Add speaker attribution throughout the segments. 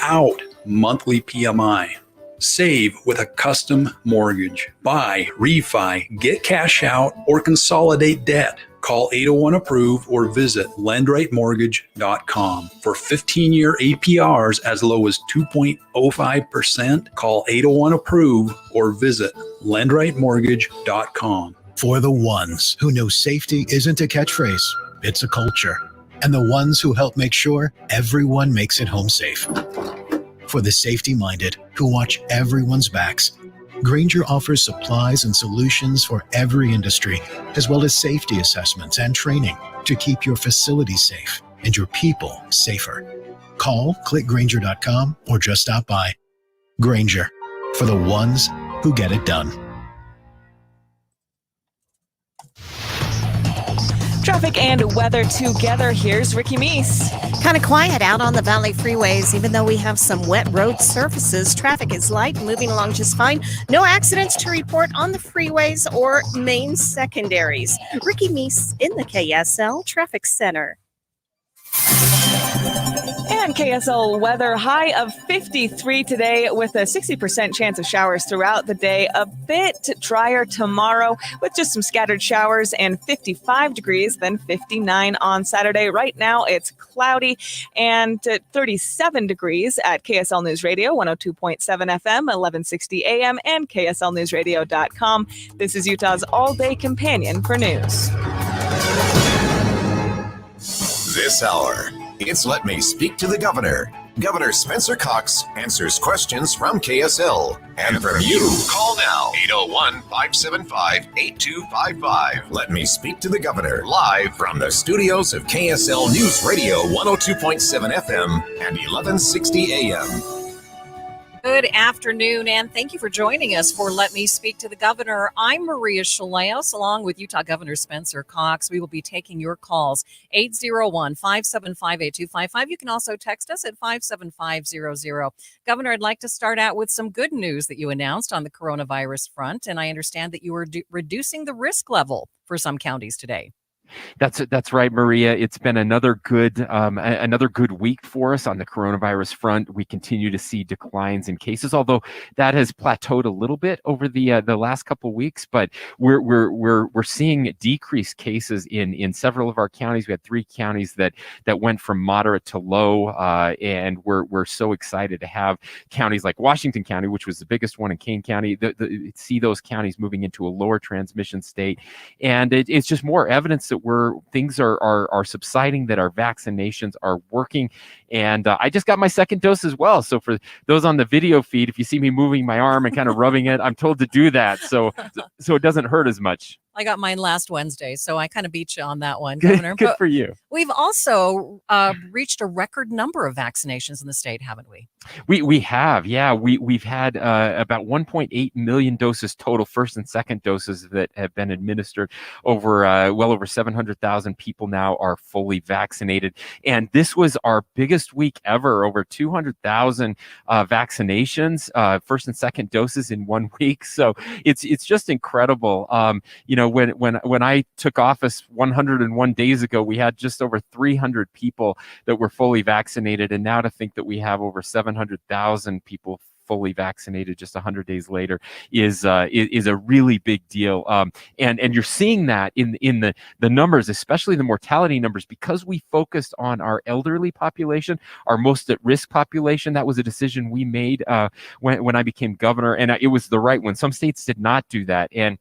Speaker 1: out monthly PMI. Save with a custom mortgage. Buy, refi, get cash out, or consolidate debt. Call 801-APPROVE or visit lendrightemortgage.com. For 15-year APRs as low as 2.05%, call 801-APPROVE or visit lendrightemortgage.com.
Speaker 2: For the ones who know safety isn't a catchphrase, it's a culture. And the ones who help make sure everyone makes it home safe. For the safety-minded who watch everyone's backs, Grainger offers supplies and solutions for every industry, as well as safety assessments and training to keep your facilities safe and your people safer. Call, click Grainger.com, or just stop by. Grainger, for the ones who get it done.
Speaker 3: Traffic and weather together. Here's Ricky Meese.
Speaker 4: Kind of quiet out on the Valley freeways, even though we have some wet road surfaces. Traffic is light, moving along just fine. No accidents to report on the freeways or main secondaries. Ricky Meese in the KSL Traffic Center.
Speaker 3: And KSL weather, high of 53 today with a 60% chance of showers throughout the day. A bit drier tomorrow with just some scattered showers and 55 degrees, then 59 on Saturday. Right now it's cloudy and 37 degrees at KSL News Radio, 102.7 FM, 1160 AM, and KSLNewsRadio.com. This is Utah's all-day companion for news.
Speaker 5: This hour, it's Let Me Speak to the Governor. Governor Spencer Cox answers questions from KSL. And from you, call now, 801-575-8255. Let Me Speak to the Governor, live from the studios of KSL News Radio, 102.7 FM and 1160 AM.
Speaker 6: Good afternoon, and thank you for joining us for Let Me Speak to the Governor. I'm Maria Chaleos, along with Utah Governor Spencer Cox. We will be taking your calls, 801-575-8255. You can also text us at 57500. Governor, I'd like to start out with some good news that you announced on the coronavirus front, and I understand that you are reducing the risk level for some counties today.
Speaker 7: That's right, Maria. It's been another good week for us on the coronavirus front. We continue to see declines in cases, although that has plateaued a little bit over the last couple of weeks. But we're seeing decreased cases in several of our counties. We had 3 counties that went from moderate to low, and we're so excited to have counties like Washington County, which was the biggest one, in Kane County, see those counties moving into a lower transmission state, and it's just more evidence that things are subsiding, that our vaccinations are working. And I just got my second dose as well. So for those on the video feed, if you see me moving my arm and kind of rubbing it, I'm told to do that so it doesn't hurt as much.
Speaker 6: I got mine last Wednesday, so I kind of beat you on that one, Governor.
Speaker 7: Good for you.
Speaker 6: We've also reached a record number of vaccinations in the state, haven't we?
Speaker 7: We have, yeah. We've had about 1.8 million doses total, first and second doses that have been administered. Well over 700,000 people now are fully vaccinated, and this was our biggest week ever. Over 200,000 vaccinations, first and second doses in 1 week. So it's just incredible. When I took office 101 days ago, we had just over 300 people that were fully vaccinated, and now to think that we have over 700,000 people fully vaccinated just 100 days later is a really big deal. And you're seeing that in the numbers, especially the mortality numbers, because we focused on our elderly population, our most at risk population. That was a decision we made when I became governor, and it was the right one. Some states did not do that, and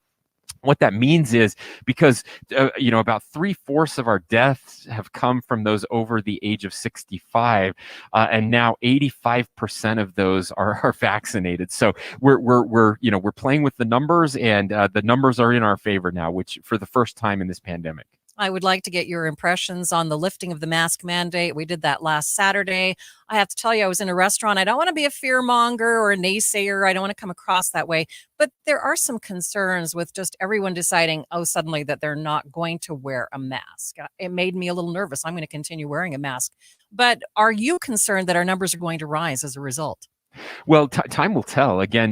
Speaker 7: what that means is because, about 3/4 of our deaths have come from those over the age of 65, and now 85% of those are vaccinated. So we're playing with the numbers, and the numbers are in our favor now, which for the first time in this pandemic.
Speaker 6: I would like to get your impressions on the lifting of the mask mandate. We did that last Saturday. I have to tell you, I was in a restaurant. I don't want to be a fearmonger or a naysayer. I don't want to come across that way. But there are some concerns with just everyone deciding, suddenly that they're not going to wear a mask. It made me a little nervous. I'm going to continue wearing a mask. But are you concerned that our numbers are going to rise as a result?
Speaker 7: Well, time will tell. Again,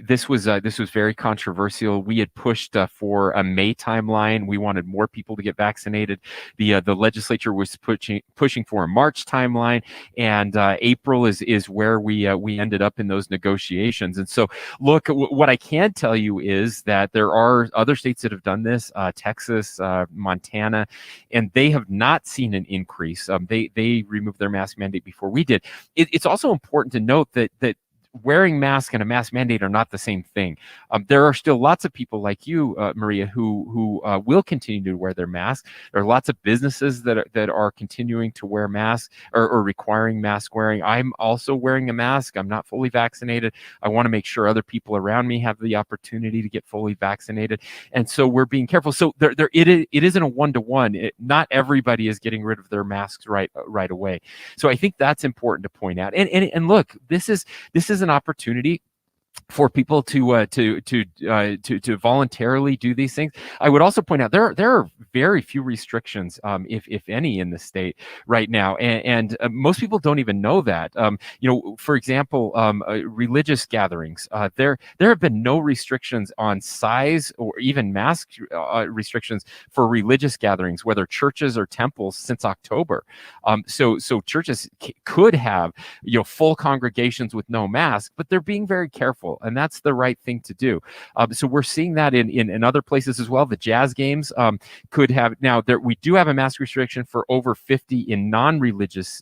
Speaker 7: this was very controversial. We had pushed for a May timeline. We wanted more people to get vaccinated. The legislature was pushing for a March timeline, and April is where we ended up in those negotiations. And so, look, what I can tell you is that there are other states that have done this, Texas, Montana, and they have not seen an increase. They removed their mask mandate before we did. It's also important to note that wearing mask and a mask mandate are not the same thing. There are still lots of people like you, Maria, who will continue to wear their masks. There are lots of businesses that are continuing to wear masks or requiring mask wearing. I'm also wearing a mask. I'm not fully vaccinated. I want to make sure other people around me have the opportunity to get fully vaccinated. And so we're being careful. So it isn't a one-to-one. Not everybody is getting rid of their masks right away. So I think that's important to point out. And look, this is an opportunity for people to voluntarily do these things. I would also point out there are very few restrictions, if any, in the state right now, and most people don't even know that. For example, religious gatherings. There have been no restrictions on size or even mask restrictions for religious gatherings, whether churches or temples, since October. So churches could have full congregations with no mask, but they're being very careful. And that's the right thing to do. So we're seeing that in other places as well. The Jazz games could have we do have a mask restriction for over 50 in non-religious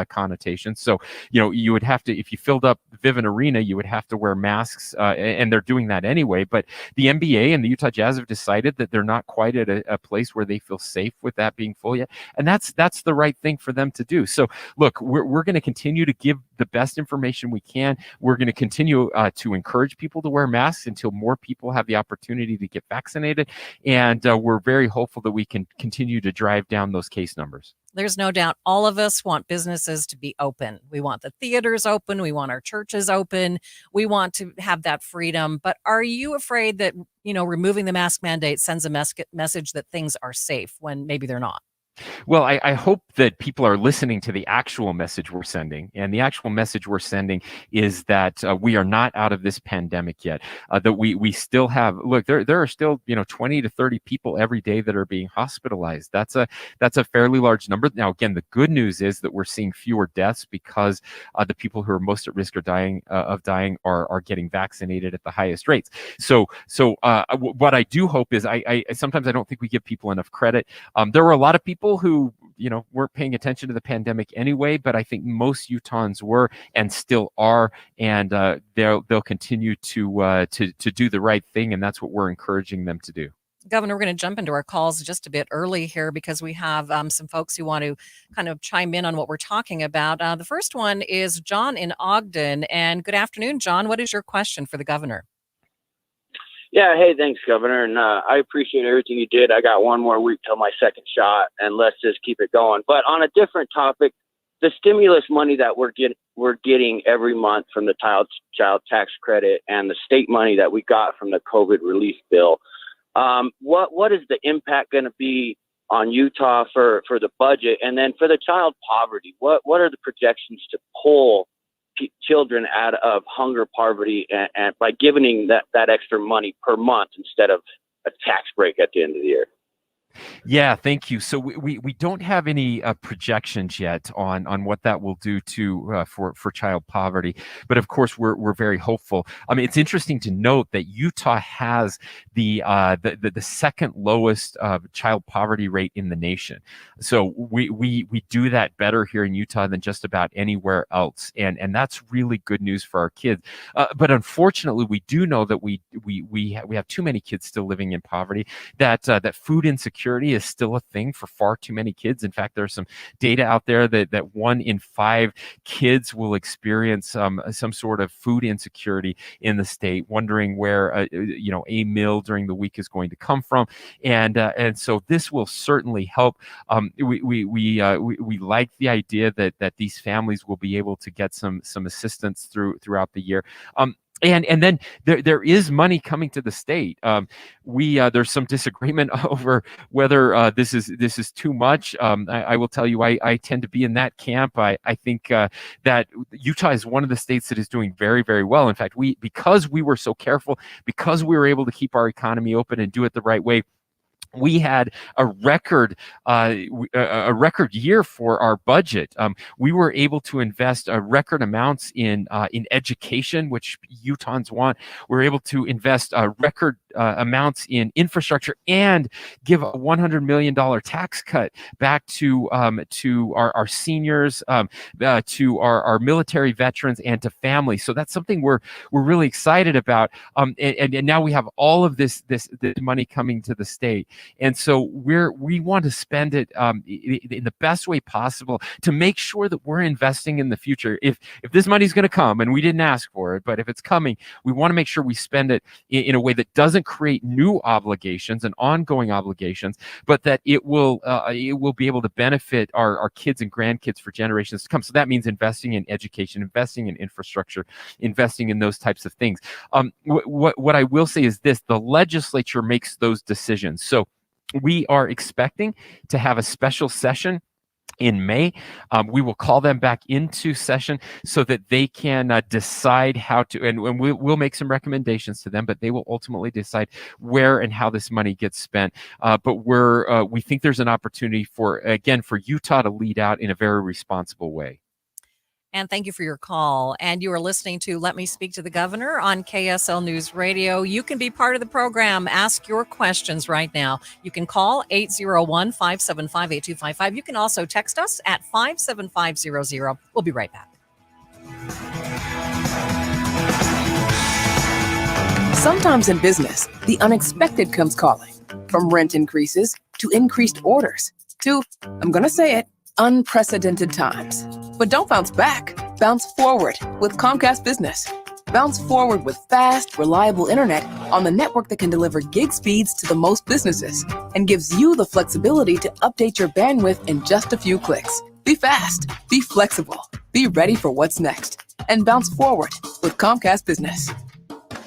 Speaker 7: connotations. So you would have to, if you filled up Vivint Arena, you would have to wear masks, and they're doing that anyway. But the NBA and the Utah Jazz have decided that they're not quite at a place where they feel safe with that being full yet, and that's the right thing for them to do. So look, we're going to continue to give the best information we can. We're going to continue to encourage people to wear masks until more people have the opportunity to get vaccinated. And we're very hopeful that we can continue to drive down those case numbers.
Speaker 6: There's no doubt all of us want businesses to be open. We want the theaters open. We want our churches open. We want to have that freedom. But are you afraid that, removing the mask mandate sends a message that things are safe when maybe they're not?
Speaker 7: Well, I hope that people are listening to the actual message we're sending. And the actual message we're sending is that we are not out of this pandemic yet, that we still have, look, there are still, 20 to 30 people every day that are being hospitalized. That's a fairly large number. Now, again, the good news is that we're seeing fewer deaths because the people who are most at risk of dying are getting vaccinated at the highest rates. So what I do hope is I sometimes I don't think we give people enough credit. There were a lot of people who weren't paying attention to the pandemic anyway, but I think most Utahns were and still are, and they'll continue to do the right thing, and that's what we're encouraging them to do.
Speaker 6: Governor, we're going to jump into our calls just a bit early here because we have some folks who want to kind of chime in on what we're talking about. The first one is John in Ogden, and good afternoon, John. What is your question for the governor?
Speaker 8: Yeah, hey, thanks, Governor, and I appreciate everything you did. I got one more week till my second shot, and let's just keep it going. But on a different topic, the stimulus money that we're getting every month from the child tax credit and the state money that we got from the COVID relief bill, what is the impact going to be on Utah for the budget? And then for the child poverty, what are the projections to pull children out of hunger, poverty, and by giving that extra money per month instead of a tax break at the end of the year?
Speaker 7: Yeah, thank you. So we don't have any projections yet on what that will do for child poverty, but of course we're very hopeful. I mean, it's interesting to note that Utah has the second lowest child poverty rate in the nation. So we do that better here in Utah than just about anywhere else, and that's really good news for our kids. But unfortunately, we do know that we have too many kids still living in poverty. That food insecurity is still a thing for far too many kids. In fact, there's some data out there that 1 in 5 kids will experience some sort of food insecurity in the state, wondering where a meal during the week is going to come from, and so this will certainly help. We like the idea that these families will be able to get some assistance throughout the year. And then there is money coming to the state. There's some disagreement over whether this is too much. I will tell you, I tend to be in that camp. I think that Utah is one of the states that is doing very, very well. In fact, because we were so careful, because we were able to keep our economy open and do it the right way, we had a record year for our budget. We were able to invest record amounts in education, which Utahns want. We're able to invest record amounts in infrastructure and give a $100 million tax cut back to our seniors, to our military veterans, and to families. So that's something we're really excited about. And now we have all of this money coming to the state. And so we want to spend it in the best way possible to make sure that we're investing in the future. If this money is going to come, and we didn't ask for it, but if it's coming, we want to make sure we spend it in a way that doesn't create new obligations and ongoing obligations, but that it will be able to benefit our kids and grandkids for generations to come. So that means investing in education, investing in infrastructure, investing in those types of things. What I will say is this: the legislature makes those decisions. So we are expecting to have a special session in May. We will call them back into session so that they can decide how to, and we'll make some recommendations to them, but they will ultimately decide where and how this money gets spent. But we think there's an opportunity for Utah to lead out in a very responsible way.
Speaker 6: And thank you for your call. And you are listening to Let Me Speak to the Governor on KSL News Radio. You can be part of the program. Ask your questions right now. You can call 801-575-8255. You can also text us at 57500. We'll be right back.
Speaker 9: Sometimes in business, the unexpected comes calling. From rent increases to increased orders to, I'm going to say it, unprecedented times. But don't bounce back. Bounce forward with Comcast Business. Bounce forward with fast, reliable internet on the network that can deliver gig speeds to the most businesses and gives you the flexibility to update your bandwidth in just a few clicks. Be fast, be flexible, be ready for what's next, and bounce forward with Comcast Business.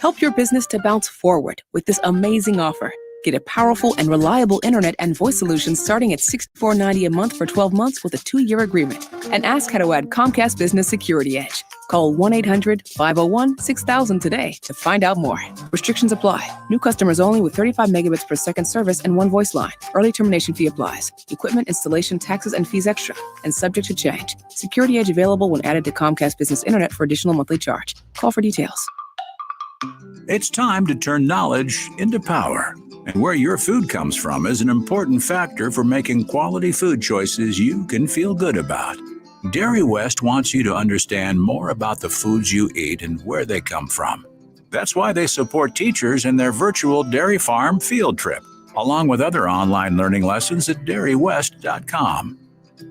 Speaker 9: Help your business to bounce forward with this amazing offer. Get a powerful and reliable internet and voice solution starting at $64.90 a month for 12 months with a 2-year agreement. And ask how to add Comcast Business Security Edge. Call 1-800-501-6000 today to find out more. Restrictions apply. New customers only with 35 megabits per second service and 1 voice line. Early termination fee applies. Equipment, installation, taxes, and fees extra, and subject to change. Security Edge available when added to Comcast Business Internet for additional monthly charge. Call for details.
Speaker 10: It's time to turn knowledge into power. And where your food comes from is an important factor for making quality food choices you can feel good about. Dairy West wants you to understand more about the foods you eat and where they come from. That's why they support teachers in their virtual dairy farm field trip, along with other online learning lessons at dairywest.com.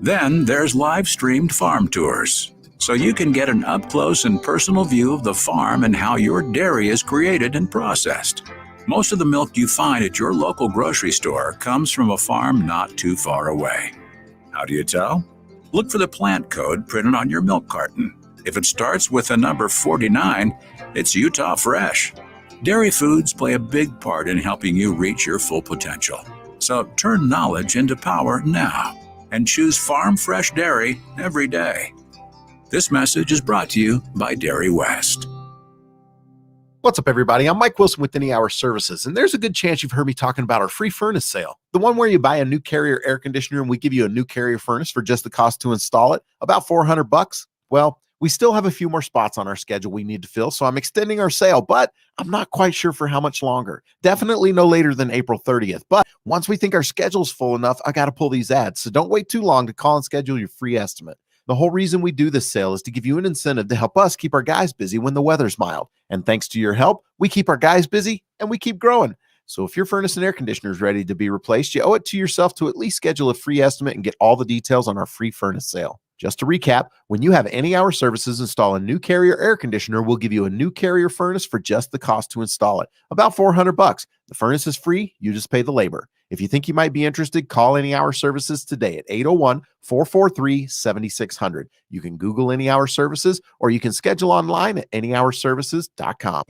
Speaker 10: Then there's live-streamed farm tours, so you can get an up-close and personal view of the farm and how your dairy is created and processed. Most of the milk you find at your local grocery store comes from a farm not too far away. How do you tell? Look for the plant code printed on your milk carton. If it starts with the number 49, it's Utah Fresh. Dairy foods play a big part in helping you reach your full potential. So turn knowledge into power now and choose farm fresh dairy every day. This message is brought to you by Dairy West.
Speaker 11: What's up, everybody? I'm Mike Wilson with Any Hour Services, and there's a good chance you've heard me talking about our free furnace sale, the one where you buy a new Carrier air conditioner and we give you a new Carrier furnace for just the cost to install it, about $400. Well, we still have a few more spots on our schedule we need to fill, so I'm extending our sale, but I'm not quite sure for how much longer. Definitely no later than April 30th, but once we think our schedule's full enough, I got to pull these ads, so don't wait too long to call and schedule your free estimate. The whole reason we do this sale is to give you an incentive to help us keep our guys busy when the weather's mild. And thanks to your help, we keep our guys busy and we keep growing. So if your furnace and air conditioner is ready to be replaced, you owe it to yourself to at least schedule a free estimate and get all the details on our free furnace sale. Just to recap, when you have Any Hour Services install a new Carrier air conditioner, we'll give you a new Carrier furnace for just the cost to install it, about $400. The furnace is free, you just pay the labor. If you think you might be interested, call Any Hour Services today at 801-443-7600. You can Google Any Hour Services, or you can schedule online at anyhourservices.com.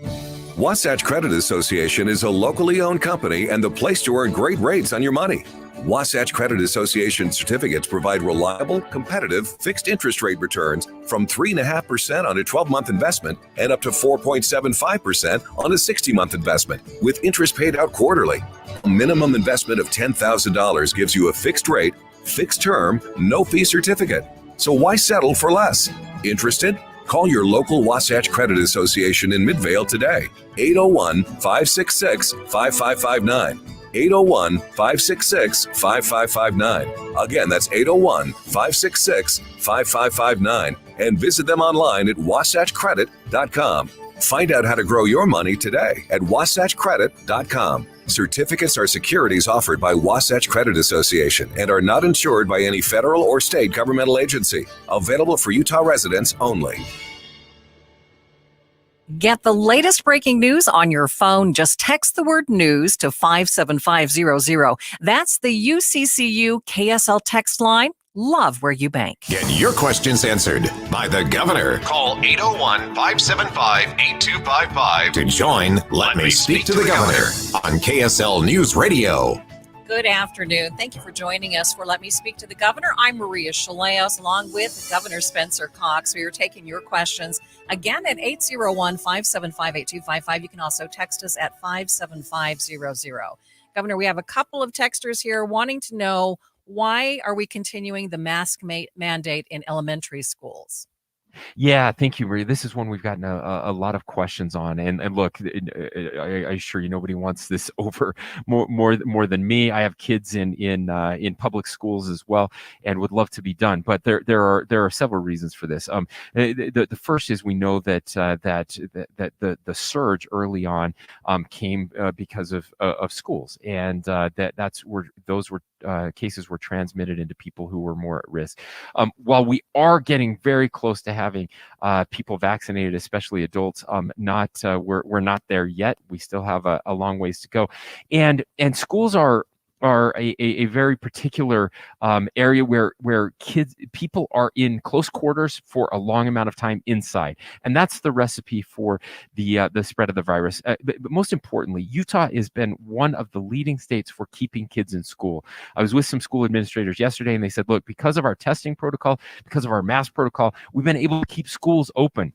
Speaker 12: Wasatch Credit Association is a locally owned company and the place to earn great rates on your money. Wasatch Credit Association certificates provide reliable, competitive, fixed interest rate returns from 3.5% on a 12-month investment and up to 4.75% on a 60-month investment, with interest paid out quarterly. A minimum investment of $10,000 gives you a fixed rate, fixed term, no fee certificate. So why settle for less? Interested? Call your local Wasatch Credit Association in Midvale today. 801-566-5559. 801-566-5559. Again, that's 801-566-5559. And visit them online at wasatchcredit.com. Find out how to grow your money today at wasatchcredit.com. Certificates are securities offered by Wasatch Credit Association and are not insured by any federal or state governmental agency. Available for Utah residents only.
Speaker 6: Get the latest breaking news on your phone. Just text the word news to 57500. That's the UCCU KSL text line. Love where you bank.
Speaker 5: Get your questions answered by the governor. Call 801-575-8255 to join Let Me Speak to the Governor on KSL News Radio.
Speaker 6: Good afternoon. Thank you for joining us for Let Me Speak to the Governor. I'm Maria Chaleos, along with Governor Spencer Cox. We are taking your questions again at 801-575-8255. You can also text us at 57500. Governor, we have a couple of texters here wanting to know, why are we continuing the mask mandate in elementary schools?
Speaker 7: Yeah, thank you, Maria. This is one we've gotten a lot of questions on, and look, I assure you, nobody wants this over more than me. I have kids in public schools as well, and would love to be done. But there are several reasons for this. The first is we know that the surge early on came because of schools, and that's where those were cases were transmitted into people who were more at risk. While we are getting very close to having people vaccinated, especially adults, we're not there yet. We still have a long ways to go, and schools are a very particular area where people are in close quarters for a long amount of time inside, and that's the recipe for the spread of the virus. But most importantly, Utah has been one of the leading states for keeping kids in school. I was with some school administrators yesterday, and they said, look, because of our testing protocol, because of our mask protocol, we've been able to keep schools open.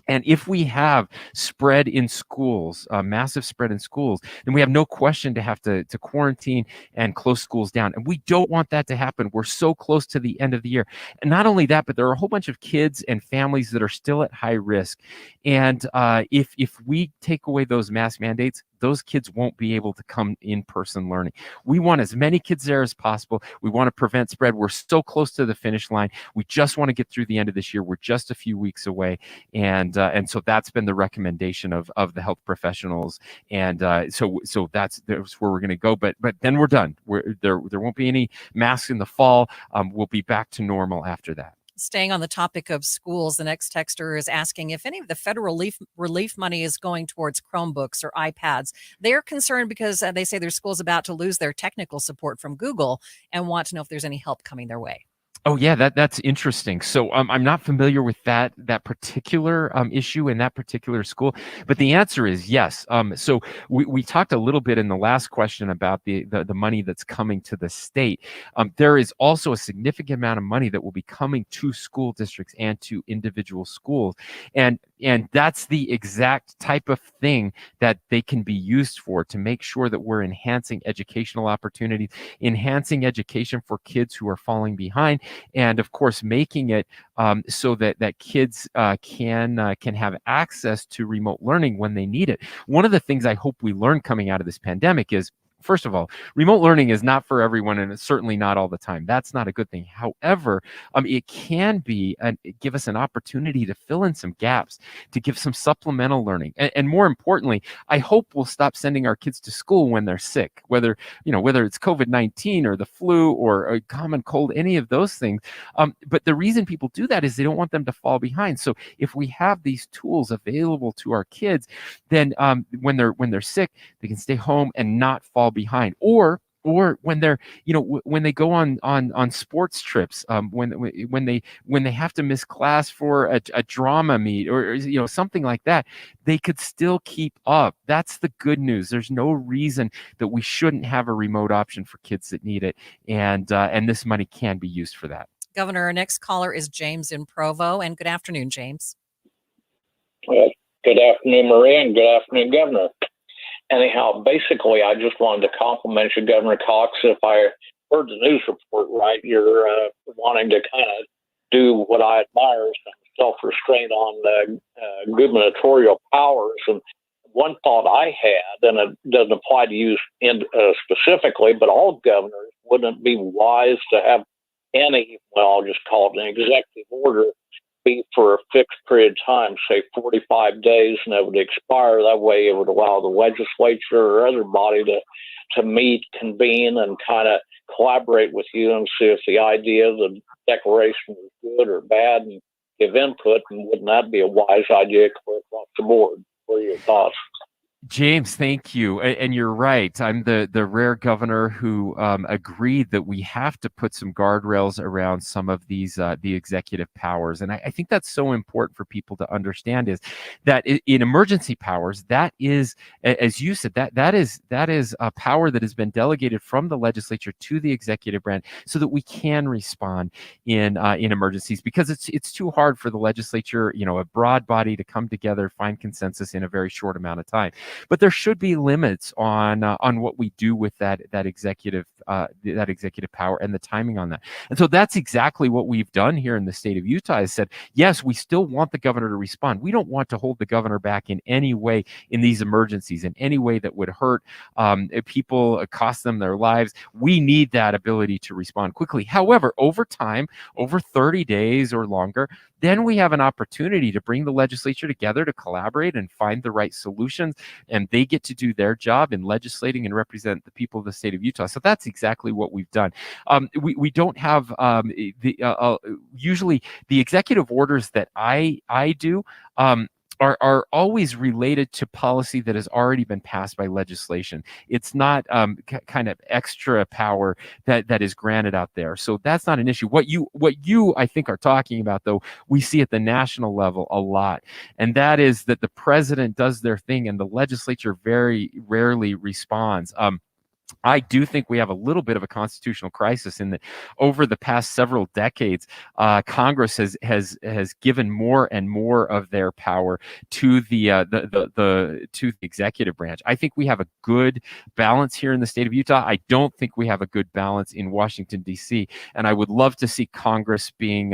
Speaker 7: And if we have spread in schools, massive spread in schools, then we have no question to have to quarantine and close schools down. And we don't want that to happen. We're so close to the end of the year. And not only that, but there are a whole bunch of kids and families that are still at high risk. And if we take away those mask mandates, those kids won't be able to come in-person learning. We want as many kids there as possible. We want to prevent spread. We're so close to the finish line. We just want to get through the end of this year. We're just a few weeks away. And so that's been the recommendation of the health professionals. And so that's where we're going to go. But then we're done. There won't be any masks in the fall. We'll be back to normal after that.
Speaker 6: Staying on the topic of schools, the next texter is asking if any of the federal relief money is going towards Chromebooks or iPads. They're concerned because they say their school's about to lose their technical support from Google and want to know if there's any help coming their way.
Speaker 7: Oh yeah, that's interesting. So I'm not familiar with that particular issue in that particular school, but the answer is yes. So we talked a little bit in the last question about the money that's coming to the state. There is also a significant amount of money that will be coming to school districts and to individual schools, and that's the exact type of thing that they can be used for, to make sure that we're enhancing educational opportunities, enhancing education for kids who are falling behind, and of course making it so that kids can have access to remote learning when they need it. One of the things I hope we learn coming out of this pandemic is, first of all, remote learning is not for everyone, and it's certainly not all the time. That's not a good thing. However, it can be give us an opportunity to fill in some gaps, to give some supplemental learning, and more importantly, I hope we'll stop sending our kids to school when they're sick, whether it's COVID-19 or the flu or a common cold, any of those things. But the reason people do that is they don't want them to fall behind. So if we have these tools available to our kids, then when they're sick, they can stay home and not fall behind. Or when they're when they go on sports trips, when they have to miss class for a drama meet or something like that, they could still keep up. That's the good news. There's no reason that we shouldn't have a remote option for kids that need it, and this money can be used for that.
Speaker 6: Governor, our next caller is James in Provo, and good afternoon, James.
Speaker 13: Well, good afternoon, Maria, and good afternoon, Governor. Anyhow, basically, I just wanted to compliment you, Governor Cox. If I heard the news report right, you're wanting to kind of do what I admire, some self-restraint on gubernatorial powers. And one thought I had, and it doesn't apply to you specifically, but all governors, wouldn't it be wise to have any, well, I'll just call it an executive order, be for a fixed period of time, say 45 days, and it would expire. That way it would allow the legislature or other body to meet, convene, and kind of collaborate with you and see if the idea of the declaration is good or bad and give input. And wouldn't that be a wise idea clear across the board? What are your thoughts?
Speaker 7: James, thank you. And you're right. I'm the rare governor who agreed that we have to put some guardrails around some of these the executive powers. And I think that's so important for people to understand is that in emergency powers, that is, as you said, that is a power that has been delegated from the legislature to the executive branch so that we can respond in emergencies, because it's too hard for the legislature, a broad body, to come together, find consensus in a very short amount of time. But there should be limits on what we do with that executive power and the timing on that. And so that's exactly what we've done here in the state of Utah. Is said, yes, we still want the governor to respond. We don't want to hold the governor back in any way in these emergencies, in any way that would hurt people, cost them their lives. We need that ability to respond quickly. However, over time, over 30 days or longer, then we have an opportunity to bring the legislature together to collaborate and find the right solutions, and they get to do their job in legislating and represent the people of the state of Utah. So that's exactly what we've done. We don't have usually the executive orders that I do are always related to policy that has already been passed by legislation. It's not kind of extra power that is granted out there. So that's not an issue. What you I think are talking about, though, we see at the national level a lot. And that is that the president does their thing and the legislature very rarely responds. I do think we have a little bit of a constitutional crisis in that over the past several decades, Congress has given more and more of their power to the executive branch. I think we have a good balance here in the state of Utah. I don't think we have a good balance in Washington, D.C., and I would love to see Congress being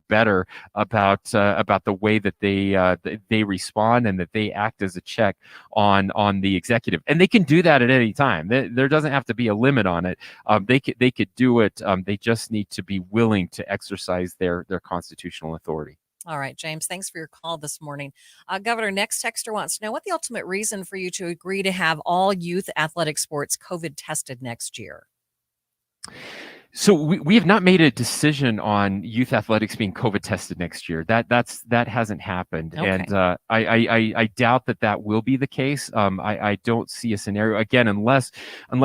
Speaker 7: better about the way that they respond and that they act as a check on the executive. And they can do that at any time. There doesn't have to be a limit on it. They could do it. They just need to be willing to exercise their constitutional authority.
Speaker 6: All right, James, thanks for your call this morning. Governor, next texter wants to know what the ultimate reason for you to agree to have all youth athletic sports COVID tested next year.
Speaker 7: So we have not made a decision on youth athletics being COVID tested next year. That hasn't happened, okay. And I doubt that will be the case. I don't see a scenario again unless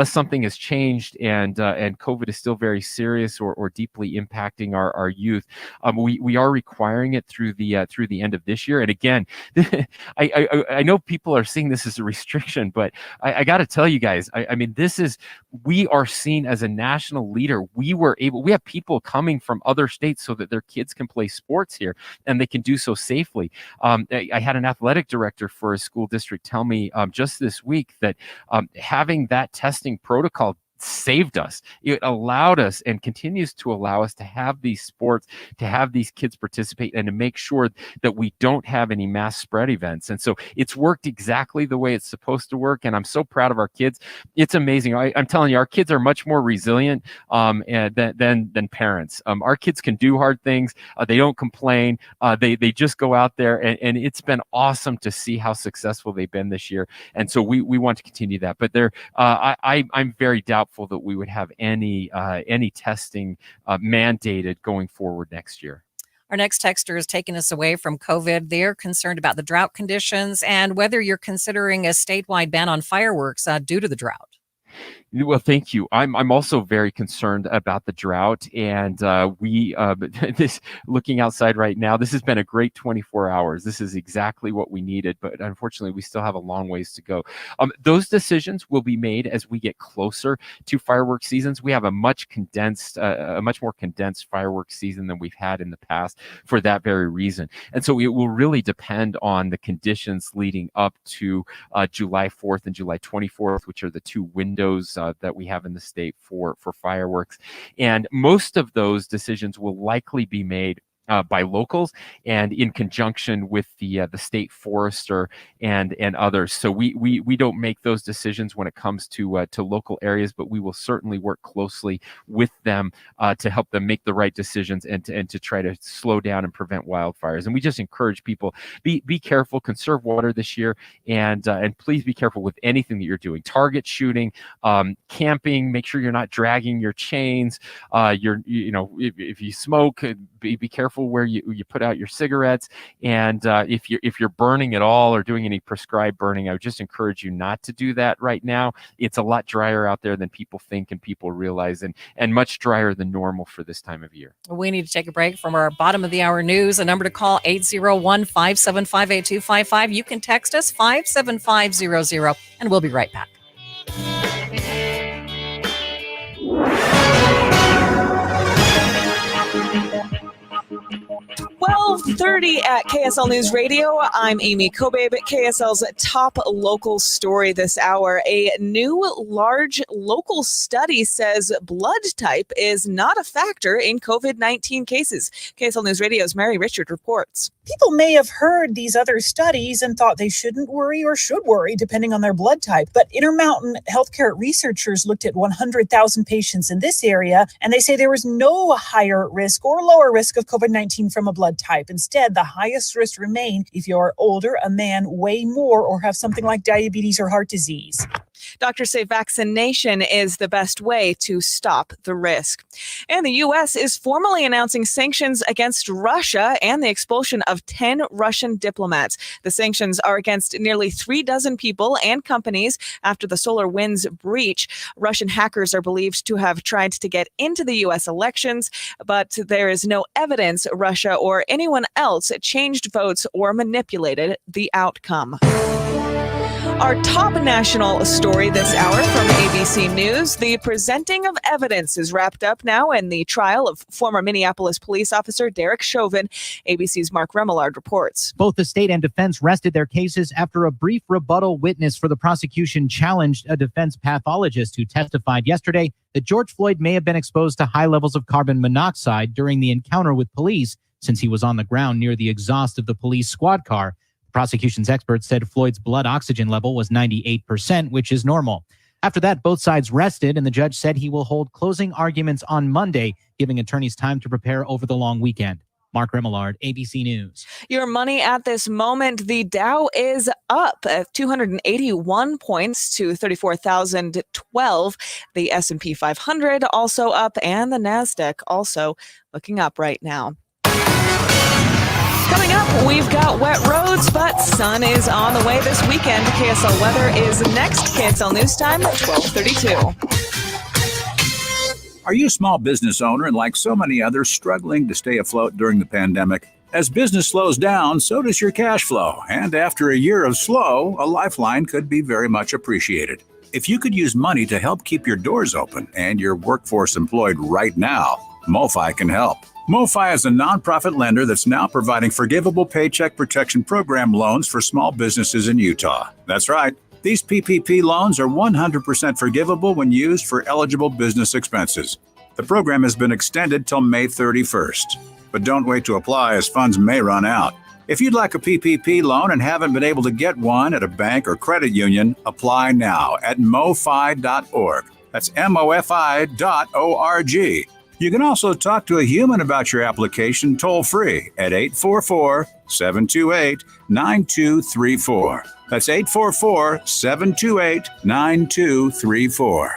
Speaker 7: something has changed and COVID is still very serious or deeply impacting our youth. We are requiring it through the end of this year. And again, I know people are seeing this as a restriction, but I got to tell you guys, I mean, we are seen as a national leader. We have people coming from other states so that their kids can play sports here and they can do so safely. I had an athletic director for a school district tell me just this week that having that testing protocol saved us. It allowed us and continues to allow us to have these sports, to have these kids participate, and to make sure that we don't have any mass spread events. And so it's worked exactly the way it's supposed to work. And I'm so proud of our kids. It's amazing. I'm telling you, our kids are much more resilient than parents. Our kids can do hard things. They don't complain. They just go out there, and it's been awesome to see how successful they've been this year. And so we want to continue that. But I'm very doubtful that we would have any testing mandated going forward next year.
Speaker 6: Our next texter is taking us away from COVID. They're concerned about the drought conditions and whether you're considering a statewide ban on fireworks due to the drought.
Speaker 7: Well, thank you. I'm also very concerned about the drought, and this looking outside right now, this has been a great 24 hours. This is exactly what we needed, but unfortunately, we still have a long ways to go. Those decisions will be made as we get closer to fireworks seasons. We have a much more condensed fireworks season than we've had in the past for that very reason, and so it will really depend on the conditions leading up to July 4th and July 24th, which are the two windows that we have in the state for fireworks. And most of those decisions will likely be made by locals and in conjunction with the state forester and others. So we don't make those decisions when it comes to local areas, but we will certainly work closely with them to help them make the right decisions and to try to slow down and prevent wildfires. And we just encourage people, be careful, conserve water this year, and please be careful with anything that you're doing. Target shooting, camping, make sure you're not dragging your chains. If you smoke, be careful where you put out your cigarettes, and if you're burning at all or doing any prescribed burning, I would just encourage you not to do that right now. It's a lot drier out there than people think and people realize, and much drier than normal for this time of year.
Speaker 6: We need to take a break from our bottom of the hour news. A number to call 801-575-8255. You can text us 57500, and we'll be right back.
Speaker 3: 12:30 at KSL News Radio. I'm Amy Kobabe. KSL's top local story this hour. A new large local study says blood type is not a factor in COVID-19 cases. KSL News Radio's Mary Richard reports.
Speaker 14: People may have heard these other studies and thought they shouldn't worry or should worry depending on their blood type. But Intermountain Healthcare researchers looked at 100,000 patients in this area, and they say there was no higher risk or lower risk of COVID-19 from a blood type. Instead, the highest risk remain if you're older, a man, weigh more, or have something like diabetes or heart disease.
Speaker 3: Doctors say vaccination is the best way to stop the risk. And the U.S. is formally announcing sanctions against Russia and the expulsion of 10 Russian diplomats. The sanctions are against nearly 36 people and companies after the SolarWinds breach. Russian hackers are believed to have tried to get into the U.S. elections, but there is no evidence Russia or anyone else changed votes or manipulated the outcome. Our top national story this hour from ABC News. The presenting of evidence is wrapped up now in the trial of former Minneapolis police officer Derek Chauvin. ABC's Mark Remillard reports.
Speaker 15: Both the state and defense rested their cases after a brief rebuttal witness for the prosecution challenged a defense pathologist who testified yesterday that George Floyd may have been exposed to high levels of carbon monoxide during the encounter with police, since he was on the ground near the exhaust of the police squad car. Prosecution's experts said Floyd's blood oxygen level was 98%, which is normal. After that, both sides rested, and the judge said he will hold closing arguments on Monday, giving attorneys time to prepare over the long weekend. Mark Remillard, ABC News.
Speaker 3: Your money at this moment, the Dow is up at 281 points to 34,012. The S&P 500 also up, and the NASDAQ also looking up right now. Coming up, we've got wet roads, but sun is on the way this weekend. KSL weather is next. KSL News Time at 12:32.
Speaker 10: Are you a small business owner and, like so many others, struggling to stay afloat during the pandemic? As business slows down, so does your cash flow. And after a year of slow, a lifeline could be very much appreciated. If you could use money to help keep your doors open and your workforce employed right now, MoFi can help. MoFi is a nonprofit lender that's now providing forgivable Paycheck Protection Program loans for small businesses in Utah. That's right. These PPP loans are 100% forgivable when used for eligible business expenses. The program has been extended till May 31st. But don't wait to apply, as funds may run out. If you'd like a PPP loan and haven't been able to get one at a bank or credit union, apply now at mofi.org. That's MOFI.org. You can also talk to a human about your application toll-free at 844-728-9234. That's 844-728-9234.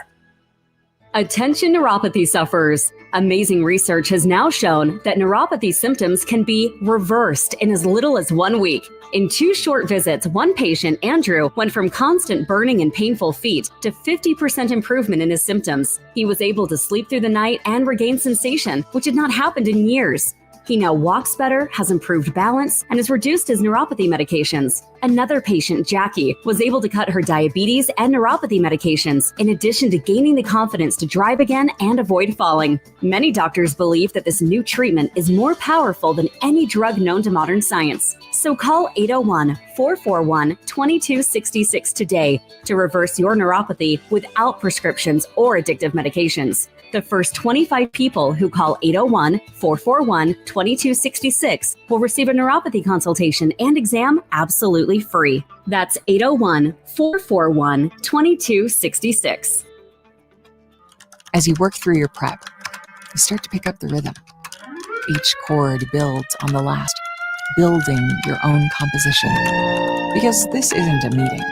Speaker 16: Attention neuropathy sufferers. Amazing research has now shown that neuropathy symptoms can be reversed in as little as 1 week. In 2 short visits, one patient, Andrew, went from constant burning and painful feet to 50% improvement in his symptoms. He was able to sleep through the night and regain sensation, which had not happened in years. He now walks better, has improved balance, and has reduced his neuropathy medications. Another patient, Jackie, was able to cut her diabetes and neuropathy medications, in addition to gaining the confidence to drive again and avoid falling. Many doctors believe that this new treatment is more powerful than any drug known to modern science. So call 801-441-2266 today to reverse your neuropathy without prescriptions or addictive medications. The first 25 people who call 801-441-2266 will receive a neuropathy consultation and exam absolutely free. That's 801-441-2266.
Speaker 17: As you work through your prep, you start to pick up the rhythm. Each chord builds on the last, building your own composition. Because this isn't a meeting.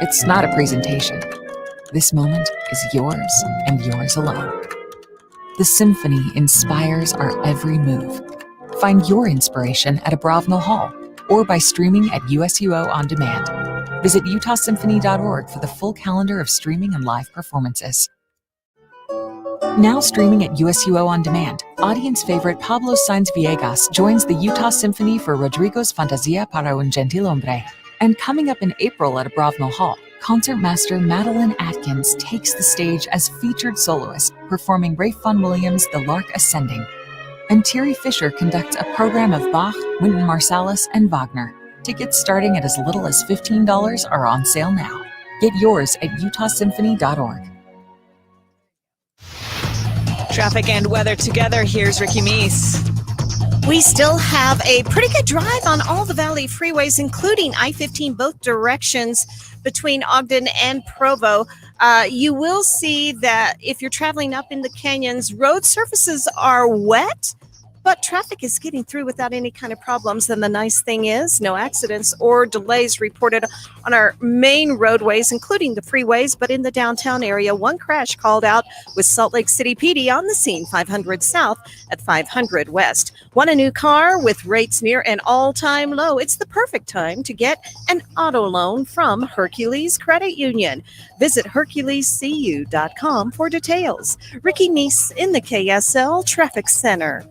Speaker 17: It's not a presentation. This moment is yours and yours alone. The symphony inspires our every move. Find your inspiration at a Bravenel Hall or by streaming at USUO On Demand. Visit utahsymphony.org for the full calendar of streaming and live performances. Now streaming at USUO On Demand, audience favorite Pablo Sainz Villegas joins the Utah Symphony for Rodrigo's Fantasia para un Gentil Hombre. And coming up in April at a Bravenel Hall, concertmaster Madeline Atkins takes the stage as featured soloist, performing Ralph Vaughan Williams' The Lark Ascending. And Thierry Fisher conducts a program of Bach, Wynton Marsalis, and Wagner. Tickets starting at as little as $15 are on sale now. Get yours at utahsymphony.org.
Speaker 3: Traffic and weather together. Here's Ricky Meese.
Speaker 4: We still have a pretty good drive on all the Valley freeways, including I-15 both directions between Ogden and Provo. You will see that if you're traveling up in the canyons, road surfaces are wet, but traffic is getting through without any kind of problems. And the nice thing is no accidents or delays reported on our main roadways, including the freeways. But in the downtown area, one crash called out with Salt Lake City PD on the scene, 500 South at 500 West. Want a new car with rates near an all-time low? It's the perfect time to get an auto loan from Hercules Credit Union. Visit HerculesCU.com for details. Ricky Meese in the KSL Traffic Center.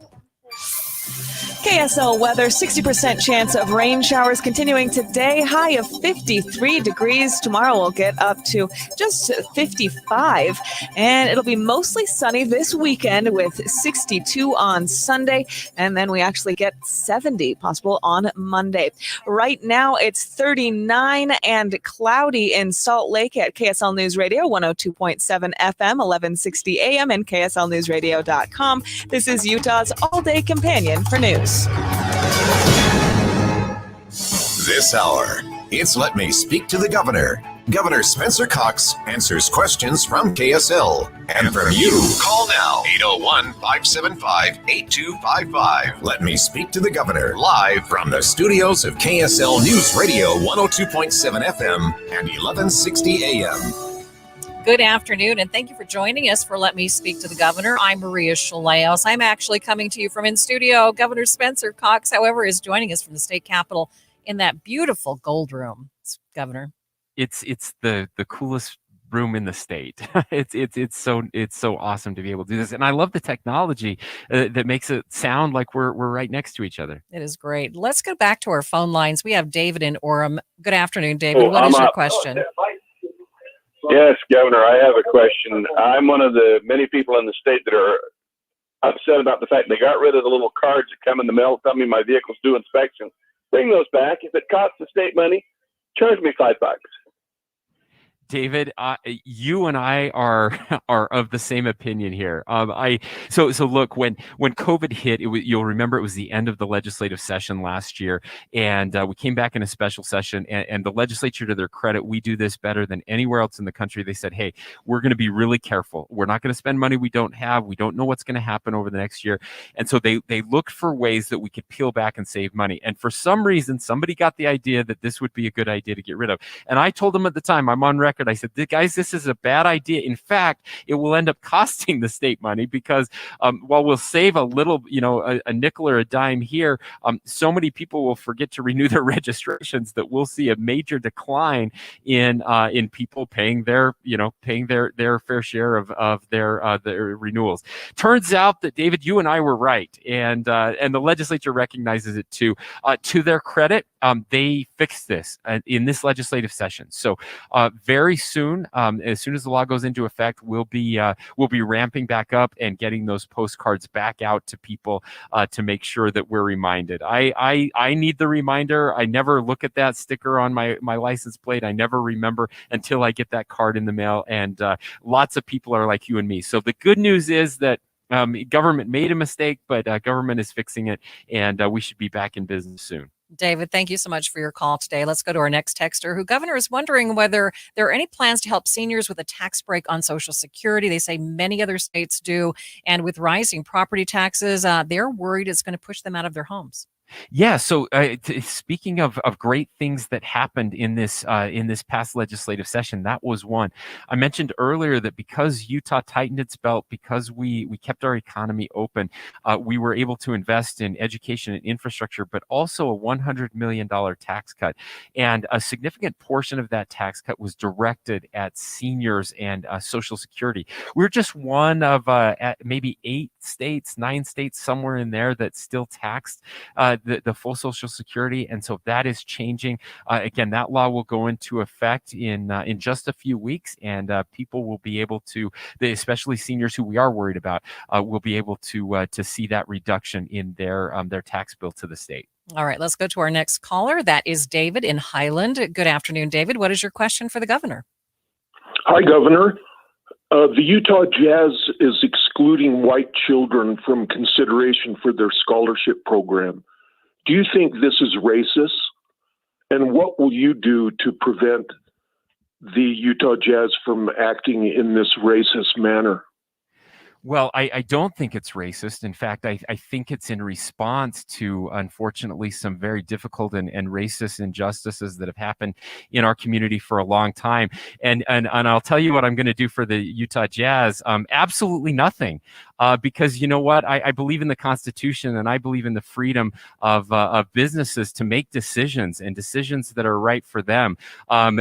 Speaker 3: KSL weather, 60% chance of rain showers continuing today, high of 53 degrees. Tomorrow we'll get up to just 55, and it'll be mostly sunny this weekend with 62 on Sunday, and then we actually get 70 possible on Monday. Right now it's 39 and cloudy in Salt Lake at KSL News Radio, 102.7 FM, 1160 AM, and KSLNewsRadio.com. This is Utah's all-day companion for news.
Speaker 5: This hour, it's Let Me Speak to the Governor. Governor Spencer Cox answers questions from KSL. And from you, call now, 801-575-8255. Let Me Speak to the Governor, live from the studios of KSL News Radio, 102.7 FM and 1160 AM.
Speaker 6: Good afternoon, and thank you for joining us for Let Me Speak to the Governor. I'm Maria Chaleos. I'm actually coming to you from in studio. Governor Spencer Cox, however, is joining us from the state capitol in that beautiful gold room. Governor,
Speaker 7: It's the coolest room in the state. It's so awesome to be able to do this, and I love the technology that makes it sound like we're right next to each other.
Speaker 6: it is great. Let's go back to our phone lines. We have David in Orem. Good afternoon, David. What is your question?
Speaker 18: Yes, Governor, I have a question. I'm one of the many people in the state that are upset about the fact they got rid of the little cards that come in the mail telling me my vehicle's due inspection. Bring those back. If it costs the state money, charge me $5.
Speaker 7: David, you and I are of the same opinion here. So look, when COVID hit, you'll remember it was the end of the legislative session last year, and we came back in a special session, and the legislature, to their credit, we do this better than anywhere else in the country. They said, hey, we're going to be really careful. We're not going to spend money we don't have. We don't know what's going to happen over the next year, and so they looked for ways that we could peel back and save money. And for some reason, somebody got the idea that this would be a good idea to get rid of. And I told them at the time, I'm on record, I said, guys, this is a bad idea. In fact, it will end up costing the state money because while we'll save a little, a nickel or a dime here, so many people will forget to renew their registrations that we'll see a major decline in people paying their fair share of their renewals. Turns out that, David, you and I were right, and the legislature recognizes it too. To their credit, they fixed this in this legislative session. So very soon, as soon as the law goes into effect, we'll be ramping back up and getting those postcards back out to people to make sure that we're reminded. I need the reminder. I never look at that sticker on my license plate. I never remember until I get that card in the mail. And lots of people are like you and me. So the good news is that government made a mistake, but government is fixing it, and we should be back in business soon.
Speaker 6: David, thank you so much for your call today. Let's go to our next texter, who, Governor, is wondering whether there are any plans to help seniors with a tax break on Social Security. They say many other states do. And with rising property taxes, they're worried it's going to push them out of their homes.
Speaker 7: Yeah. So speaking of great things that happened in this past legislative session, that was one. I mentioned earlier that because Utah tightened its belt, because we kept our economy open, we were able to invest in education and infrastructure, but also a $100 million tax cut. And a significant portion of that tax cut was directed at seniors and Social Security. We're just one of maybe 9 states, somewhere in there, that still taxed the full Social Security, and so that is changing. Again, that law will go into effect in just a few weeks, and people will be able to, especially seniors who we are worried about, will be able to see that reduction in their tax bill to the state.
Speaker 6: All right, let's go to our next caller. That is David in Highland. Good afternoon, David. What is your question for the governor?
Speaker 19: Hi, Governor. The Utah Jazz is excluding white children from consideration for their scholarship program. Do you think this is racist? And what will you do to prevent the Utah Jazz from acting in this racist manner?
Speaker 7: Well, I don't think it's racist. In fact, I think it's in response to, unfortunately, some very difficult and racist injustices that have happened in our community for a long time. And I'll tell you what I'm going to do for the Utah Jazz. Absolutely nothing. Because you know what? I believe in the Constitution, and I believe in the freedom of businesses to make decisions, and decisions that are right for them.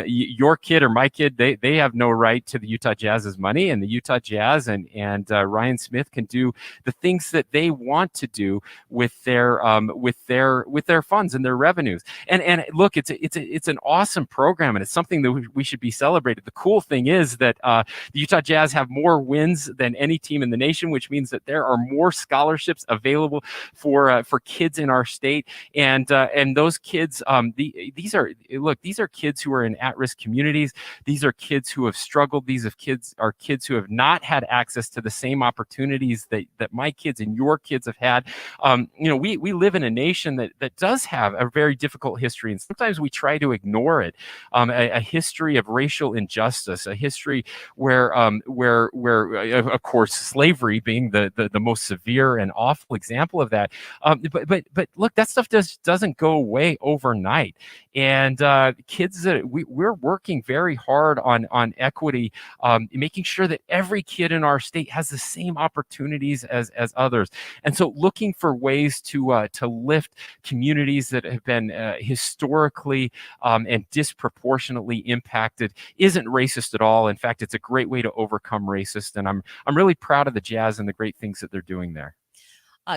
Speaker 7: Your kid or my kid, they have no right to the Utah Jazz's money, and the Utah Jazz and Ryan Smith can do the things that they want to do with their funds and their revenues. And look, it's an awesome program, and it's something that we should be celebrated. The cool thing is that the Utah Jazz have more wins than any team in the nation, which means that there are more scholarships available for kids in our state, and those kids, these are kids who are in at-risk communities. These are kids who have struggled. These are kids who have not had access to the same opportunities that my kids and your kids have had. We live in a nation that does have a very difficult history, and sometimes we try to ignore it. A history of racial injustice, a history where of course slavery being the most severe and awful example of that. But look, that stuff doesn't go away overnight. And kids, we're working very hard on equity, making sure that every kid in our state has the same opportunities as others. And so looking for ways to lift communities that have been historically and disproportionately impacted isn't racist at all. In fact, it's a great way to overcome racist. And I'm really proud of the Jazz and the great things that they're doing there.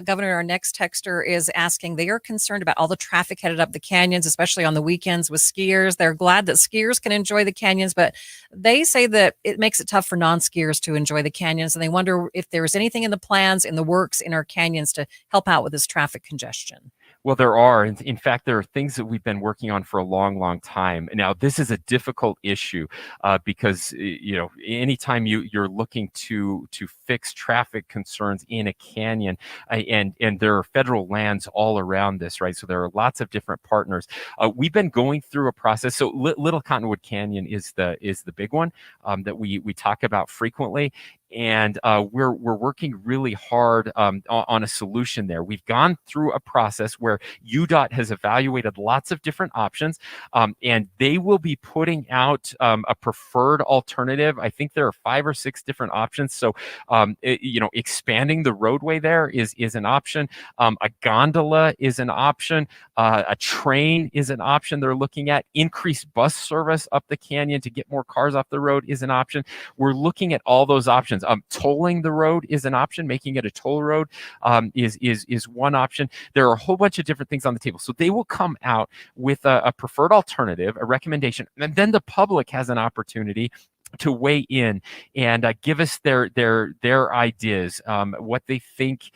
Speaker 6: Governor, our next texter is asking, they are concerned about all the traffic headed up the canyons, especially on the weekends with skiers. They're glad that skiers can enjoy the canyons, but they say that it makes it tough for non-skiers to enjoy the canyons. And they wonder if there's anything in the plans, in the works, in our canyons to help out with this traffic congestion.
Speaker 7: Well, there are. In fact, there are things that we've been working on for a long, long time. Now, this is a difficult issue because anytime you're looking to fix traffic concerns in a canyon, and there are federal lands all around this, right? So there are lots of different partners. We've been going through a process. So Little Cottonwood Canyon is the big one that we talk about frequently. And we're working really hard on a solution there. We've gone through a process where UDOT has evaluated lots of different options, and they will be putting out a preferred alternative. I think there are 5 or 6 different options. So, expanding the roadway there is an option. A gondola is an option. A train is an option they're looking at. Increased bus service up the canyon to get more cars off the road is an option. We're looking at all those options. Tolling the road is an option. Making it a toll road is one option. There are a whole bunch of different things on the table. So they will come out with a preferred alternative, a recommendation, and then the public has an opportunity to weigh in and give us their ideas, what they think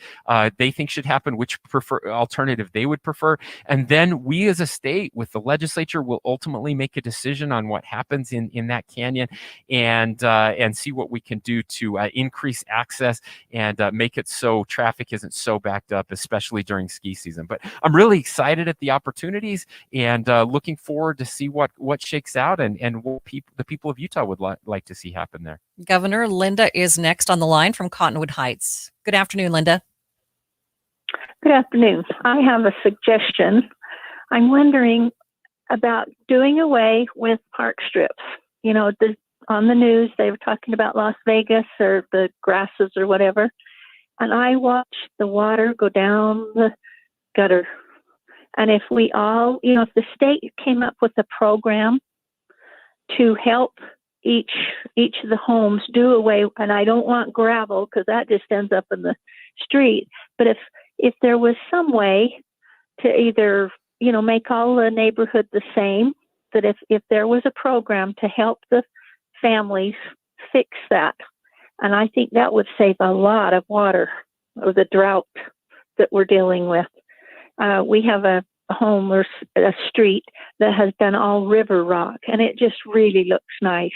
Speaker 7: should happen, which alternative they would prefer, and then we as a state with the legislature will ultimately make a decision on what happens in that canyon, and see what we can do to increase access and make it so traffic isn't so backed up, especially during ski season. But I'm really excited at the opportunities and looking forward to see what shakes out and what the people of Utah would like to see happen there.
Speaker 6: Governor, Linda is next on the line from Cottonwood Heights. Good afternoon, Linda.
Speaker 20: Good afternoon. I have a suggestion. I'm wondering about doing away with park strips. On the news, they were talking about Las Vegas or the grasses or whatever. And I watched the water go down the gutter. And if we all, if the state came up with a program to help each of the homes do away, and I don't want gravel because that just ends up in the street. But if there was some way to either, make all the neighborhood the same, that if there was a program to help the families fix that, and I think that would save a lot of water or the drought that we're dealing with. We have a home or a street that has been all river rock, and it just really looks nice.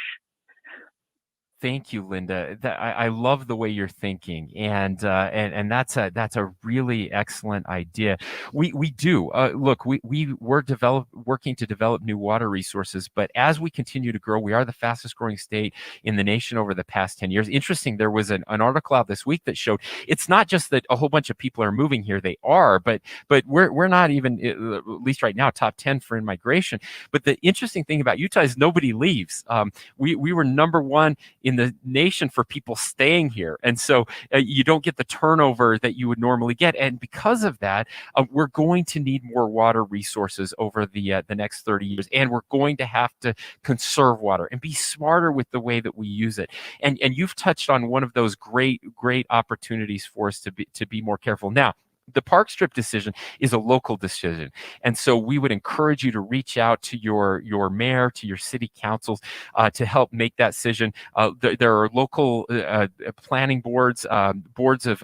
Speaker 7: Thank you, Linda. I love the way you're thinking, and that's a really excellent idea. We do look. We were working to develop new water resources, but as we continue to grow, we are the fastest growing state in the nation over the past 10 years. Interesting. There was an article out this week that showed it's not just that a whole bunch of people are moving here. They are, but we're not even, at least right now, top 10 for in-migration. But the interesting thing about Utah is nobody leaves. We were number 1 in the nation for people staying here. And so you don't get the turnover that you would normally get. And because of that, we're going to need more water resources over the next 30 years. And we're going to have to conserve water and be smarter with the way that we use it. And you've touched on one of those great opportunities for us to be more careful. Now, the park strip decision is a local decision. And so we would encourage you to reach out to your mayor, to your city councils to help make that decision. There are local planning boards, boards of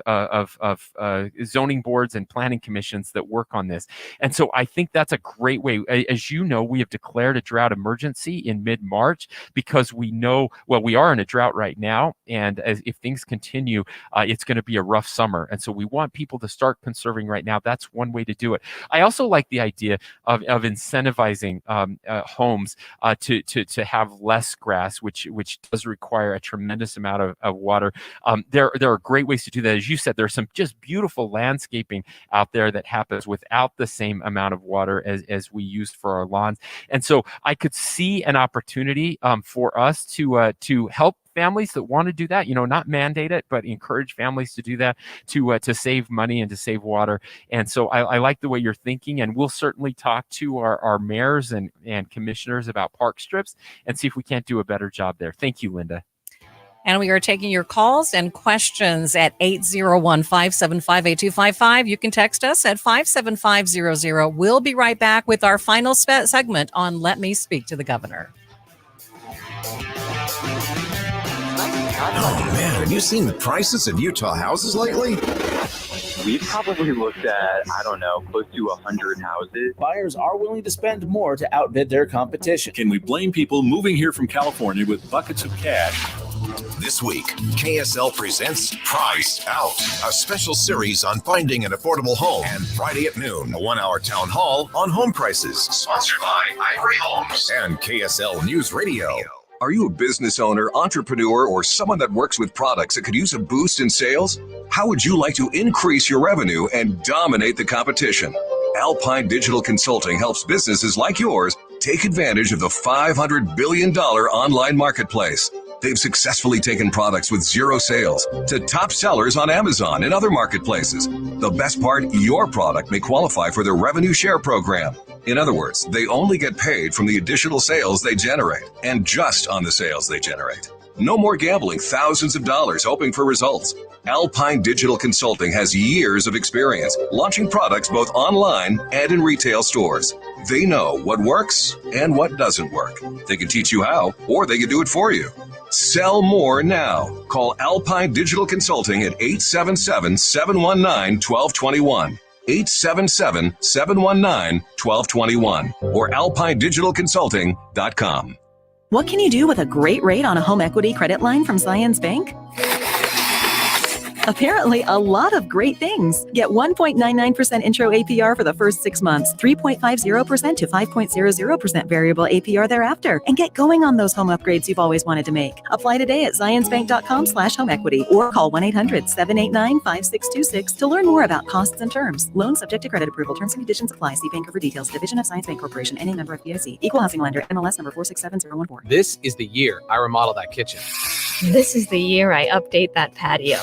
Speaker 7: zoning boards and planning commissions that work on this. And so I think that's a great way. As you know, we have declared a drought emergency in mid-March because we know, well, we are in a drought right now. And if things continue, it's going to be a rough summer. And so we want people to start conserving right now. That's one way to do it. I also like the idea of incentivizing homes to have less grass, which does require a tremendous amount of water. There are great ways to do that. As you said, there's some just beautiful landscaping out there that happens without the same amount of water as we use for our lawns. And so I could see an opportunity for us to help families that want to do that, not mandate it, but encourage families to do that, to save money and to save water. And so I like the way you're thinking, and we'll certainly talk to our mayors and commissioners about park strips and see if we can't do a better job there. Thank you, Linda.
Speaker 6: And we are taking your calls and questions at 801-575-8255. You can text us at 57500. We'll be right back with our final segment on Let Me Speak to the Governor.
Speaker 5: Oh man, have you seen the prices of Utah houses lately?
Speaker 21: We've probably looked at, I don't know, close to 100 houses.
Speaker 22: Buyers are willing to spend more to outbid their competition.
Speaker 23: Can we blame people moving here from California with buckets of cash?
Speaker 5: This week, KSL presents Price Out, a special series on finding an affordable home. And Friday at noon, a 1-hour town hall on home prices. Sponsored by Ivory Homes and KSL News Radio.
Speaker 12: Are you a business owner, entrepreneur, or someone that works with products that could use a boost in sales? How would you like to increase your revenue and dominate the competition? Alpine Digital Consulting helps businesses like yours take advantage of the $500 billion online marketplace. They've successfully taken products with zero sales to top sellers on Amazon and other marketplaces. The best part, your product may qualify for their revenue share program. In other words, they only get paid from the additional sales they generate, and just on the sales they generate. No more gambling thousands of dollars hoping for results. Alpine Digital Consulting has years of experience launching products both online and in retail stores. They know what works and what doesn't work. They can teach you how, or they can do it for you. Sell more now. Call Alpine Digital Consulting at 877-719-1221. 877-719-1221 or alpinedigitalconsulting.com.
Speaker 24: What can you do with a great rate on a home equity credit line from Zions Bank? Apparently, a lot of great things. Get 1.99% intro APR for the first 6 months, 3.50% to 5.00% variable APR thereafter, and get going on those home upgrades you've always wanted to make. Apply today at zionsbank.com/home equity or call 1-800-789-5626 to learn more about costs and terms. Loan subject to credit approval. Terms and conditions apply. See banker for details. Division of Zions Bank Corporation. NA member FDIC. Equal housing lender. MLS number 467014.
Speaker 25: This is the year I remodel that kitchen.
Speaker 26: This is the year I update that patio.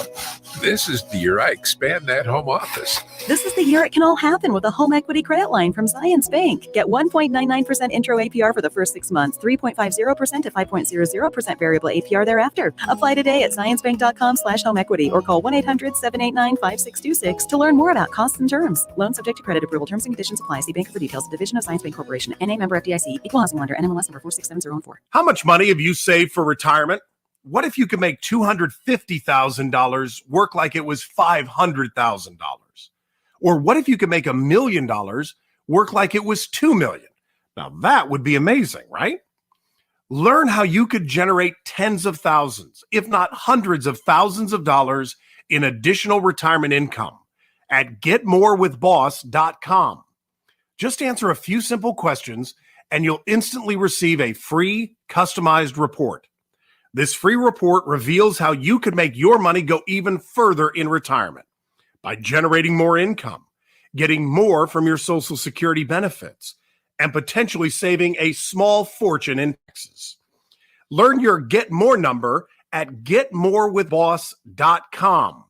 Speaker 27: This is the year I expand that home office.
Speaker 24: This is the year it can all happen with a home equity credit line from Zions Bank. Get 1.99% intro APR for the first 6 months, 3.50% to 5.00% variable APR thereafter. Apply today at zionsbank.com/home equity or call 1-800-789-5626 to learn more about costs and terms. Loan subject to credit approval. Terms and conditions apply. See banker for details. Division of Zions Bank Corporation. NA member FDIC. Equal housing lender. NMLS number 467014.
Speaker 28: How much money have you saved for retirement? What if you could make $250,000 work like it was $500,000? Or what if you could make $1 million work like it was $2 million? Now that would be amazing, right? Learn how you could generate tens of thousands, if not hundreds of thousands of dollars in additional retirement income at getmorewithboss.com. Just answer a few simple questions and you'll instantly receive a free customized report. This free report reveals how you could make your money go even further in retirement by generating more income, getting more from your Social Security benefits, and potentially saving a small fortune in taxes. Learn your Get More number at getmorewithboss.com.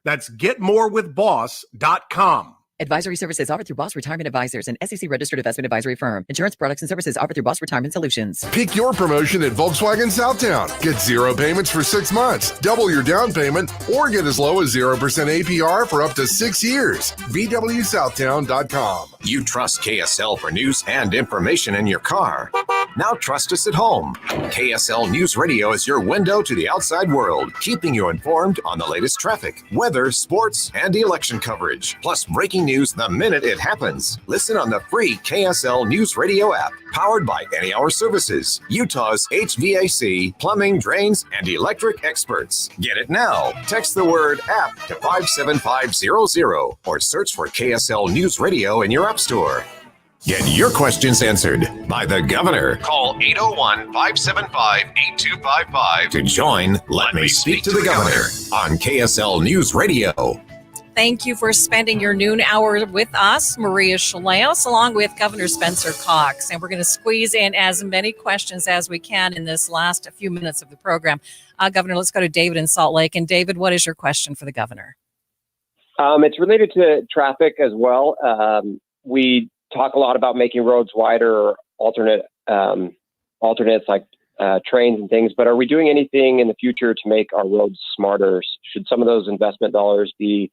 Speaker 28: That's getmorewithboss.com.
Speaker 29: Advisory services offered through Boss Retirement Advisors, an SEC-registered investment advisory firm. Insurance products and services offered through Boss Retirement Solutions.
Speaker 30: Pick your promotion at Volkswagen Southtown. Get 0 payments for 6 months, double your down payment, or get as low as 0% APR for up to 6 years. VWSouthtown.com.
Speaker 5: You trust KSL for news and information in your car. Now trust us at home. KSL News Radio is your window to the outside world, keeping you informed on the latest traffic, weather, sports, and election coverage. Plus breaking news the minute it happens. Listen on the free KSL News Radio app, powered by Any Hour Services, Utah's HVAC, plumbing, drains, and electric experts. Get it now. Text the word app to 57500 or search for KSL News Radio in your app store. Get your questions answered by the governor. Call 801-575-8255 to join Let Me Speak to the Governor on KSL News Radio.
Speaker 6: Thank you for spending your noon hour with us, Maria Shilaos, along with Governor Spencer Cox. And we're going to squeeze in as many questions as we can in this last few minutes of the program. Governor, let's go to David in Salt Lake. And David, what is your question for the governor?
Speaker 31: It's related to traffic as well. We talk a lot about making roads wider or alternates like trains and things, but are we doing anything in the future to make our roads smarter? Should some of those investment dollars be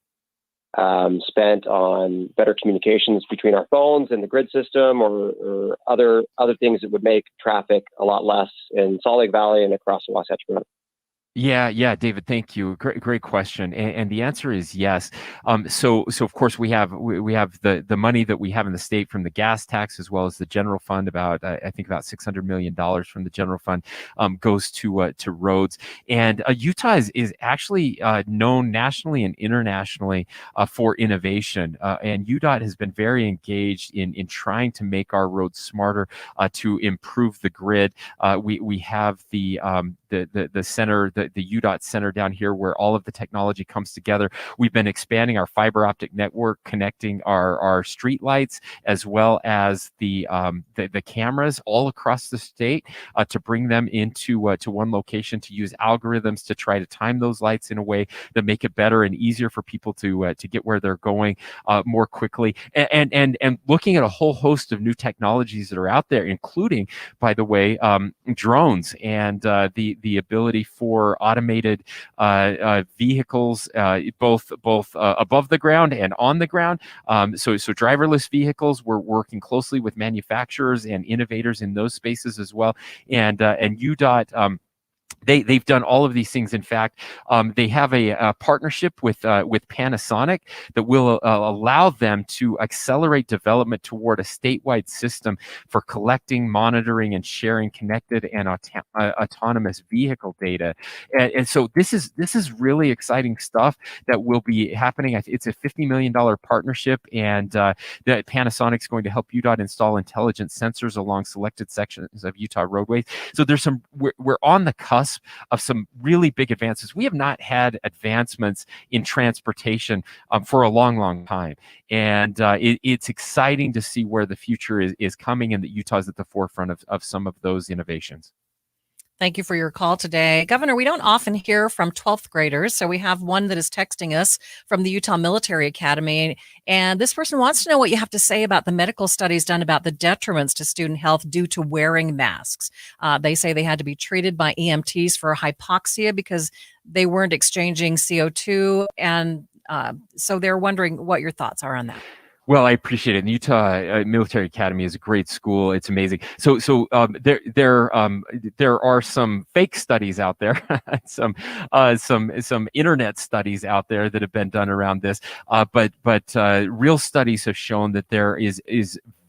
Speaker 31: spent on better communications between our phones and the grid system, or other things that would make traffic a lot less in Salt Lake Valley and across the Wasatch Front?
Speaker 7: Yeah, David, thank you. Great question, and the answer is yes. So of course we have the money that we have in the state from the gas tax as well as the general fund. About I think about $600 million from the general fund goes to roads, and Utah is actually known nationally and internationally for innovation, and UDOT has been very engaged in trying to make our roads smarter to improve the grid. We have the center, the UDOT center down here where all of the technology comes together. We've been expanding our fiber optic network, connecting our street lights as well as the cameras all across the state to bring them into to one location, to use algorithms to try to time those lights in a way that make it better and easier for people to get where they're going more quickly. And looking at a whole host of new technologies that are out there, including, by the way, drones and the ability for automated vehicles, both above the ground and on the ground. So driverless vehicles. We're working closely with manufacturers and innovators in those spaces as well. And UDOT. They've done all of these things. In fact, they have a partnership with Panasonic that will allow them to accelerate development toward a statewide system for collecting, monitoring, and sharing connected and autonomous vehicle data. And so this is really exciting stuff that will be happening. It's a $50 million partnership, and that Panasonic's going to help UDOT install intelligent sensors along selected sections of Utah roadways. So we're on the cusp of some really big advances. We have not had advancements in transportation for a long time. And it's exciting to see where the future is coming, and that Utah is at the forefront of some of those innovations.
Speaker 6: Thank you for your call today. Governor, we don't often hear from 12th graders, so we have one that is texting us from the Utah Military Academy, and this person wants to know what you have to say about the medical studies done about the detriments to student health due to wearing masks. They say they had to be treated by EMTs for hypoxia because they weren't exchanging CO2, and so they're wondering what your thoughts are on that.
Speaker 7: Well, I appreciate it. The Utah Military Academy is a great school. It's amazing. So there are some fake studies out there, some internet studies out there that have been done around this. But real studies have shown that there is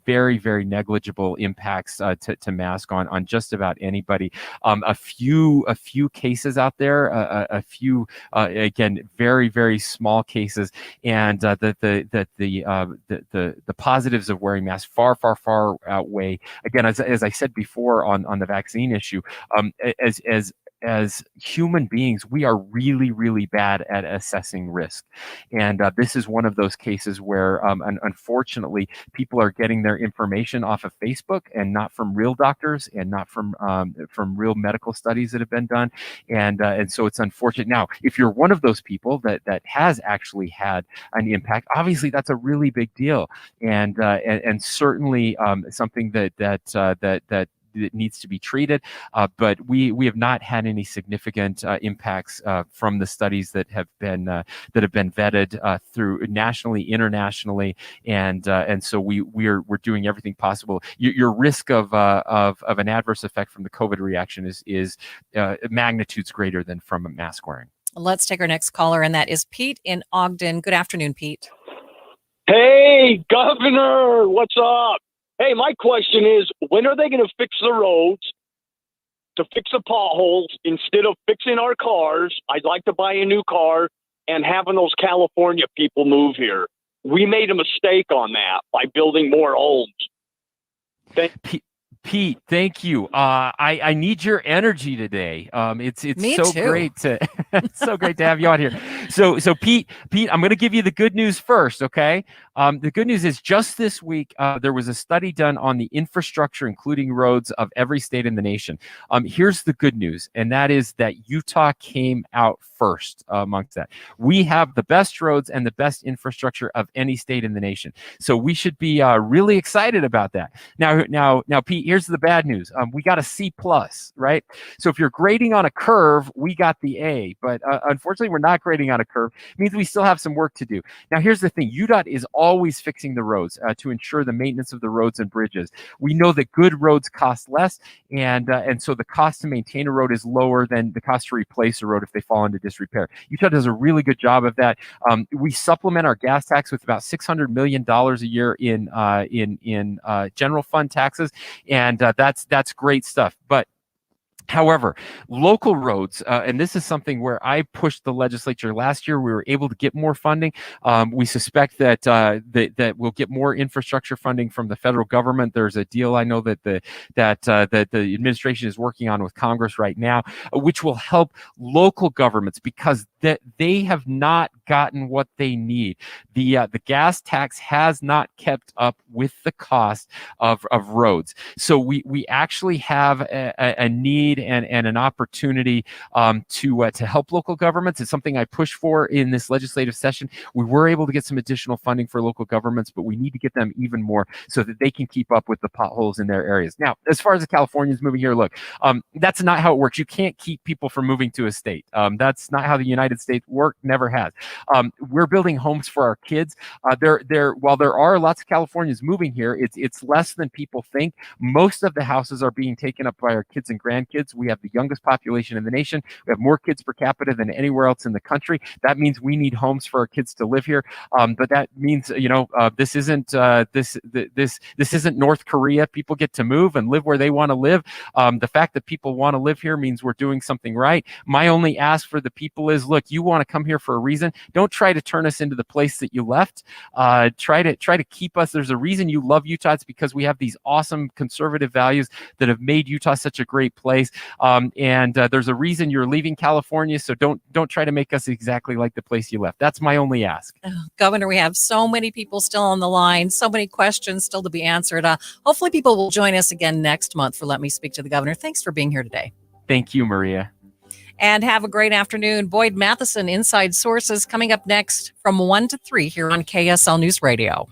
Speaker 7: very, very negligible impacts to mask on just about anybody. A few cases out there, a few again very, very small cases, and the positives of wearing masks far outweigh. Again, as I said before on the vaccine issue, as human beings, we are really, really bad at assessing risk. And this is one of those cases where, unfortunately, people are getting their information off of Facebook and not from real doctors and not from real medical studies that have been done. And so it's unfortunate. Now, if you're one of those people that has actually had an impact, obviously that's a really big deal. And certainly something that needs to be treated, but we have not had any significant impacts from the studies that have been vetted through nationally, internationally, and so we're doing everything possible. Your risk of an adverse effect from the COVID reaction is magnitudes greater than from a mask wearing.
Speaker 6: Let's take our next caller, and that is Pete in Ogden. Good afternoon, Pete.
Speaker 1: Hey, Governor, what's up? Hey, my question is, when are they going to fix the roads to fix the potholes instead of fixing our cars? I'd like to buy a new car and having those California people move here. We made a mistake on that by building more homes.
Speaker 7: Pete, thank you. I need your energy today. It's
Speaker 6: Me
Speaker 7: so
Speaker 6: too.
Speaker 7: great to it's so great to have you on here. So Pete, I'm going to give you the good news first, okay? The good news is just this week there was a study done on the infrastructure, including roads, of every state in the nation. Here's the good news, and that is that Utah came out first amongst that. We have the best roads and the best infrastructure of any state in the nation. So we should be really excited about that. Now, Pete, here's the bad news. We got a C+, right? So if you're grading on a curve, we got the A. But unfortunately, we're not grading on a curve. It means we still have some work to do. Now, here's the thing. UDOT is always fixing the roads to ensure the maintenance of the roads and bridges. We know that good roads cost less, and so the cost to maintain a road is lower than the cost to replace a road if they fall into disrepair. Utah does a really good job of that. We supplement our gas tax with about $600 million a year in general fund taxes, and that's great stuff. But however, local roads, and this is something where I pushed the legislature last year. We were able to get more funding. We suspect that that we'll get more infrastructure funding from the federal government. There's a deal I know that the administration is working on with Congress right now, which will help local governments because they have not gotten what they need. The gas tax has not kept up with the cost of roads. So we actually have a need and an opportunity to help local governments. It's something I pushed for in this legislative session. We were able to get some additional funding for local governments, but we need to get them even more so that they can keep up with the potholes in their areas. Now, as far as the Californians moving here, look, that's not how it works. You can't keep people from moving to a state. That's not how the United States work, never has. We're building homes for our kids. While there are lots of Californians moving here, it's less than people think. Most of the houses are being taken up by our kids and grandkids. We have the youngest population in the nation. We have more kids per capita than anywhere else in the country. That means we need homes for our kids to live here. But that means, this isn't this isn't North Korea. People get to move and live where they want to live. The fact that people want to live here means we're doing something right. My only ask for the people is, look, you want to come here for a reason. Don't try to turn us into the place that you left. Try to keep us. There's a reason you love Utah. It's because we have these awesome conservative values that have made Utah such a great place. And there's a reason you're leaving California. So don't try to make us exactly like the place you left. That's my only ask.
Speaker 6: Governor, we have so many people still on the line, so many questions still to be answered. Hopefully people will join us again next month for Let Me Speak to the Governor. Thanks for being here today.
Speaker 7: Thank you, Maria.
Speaker 6: And have a great afternoon. Boyd Matheson, Inside Sources, coming up next from 1 to 3 here on KSL News Radio.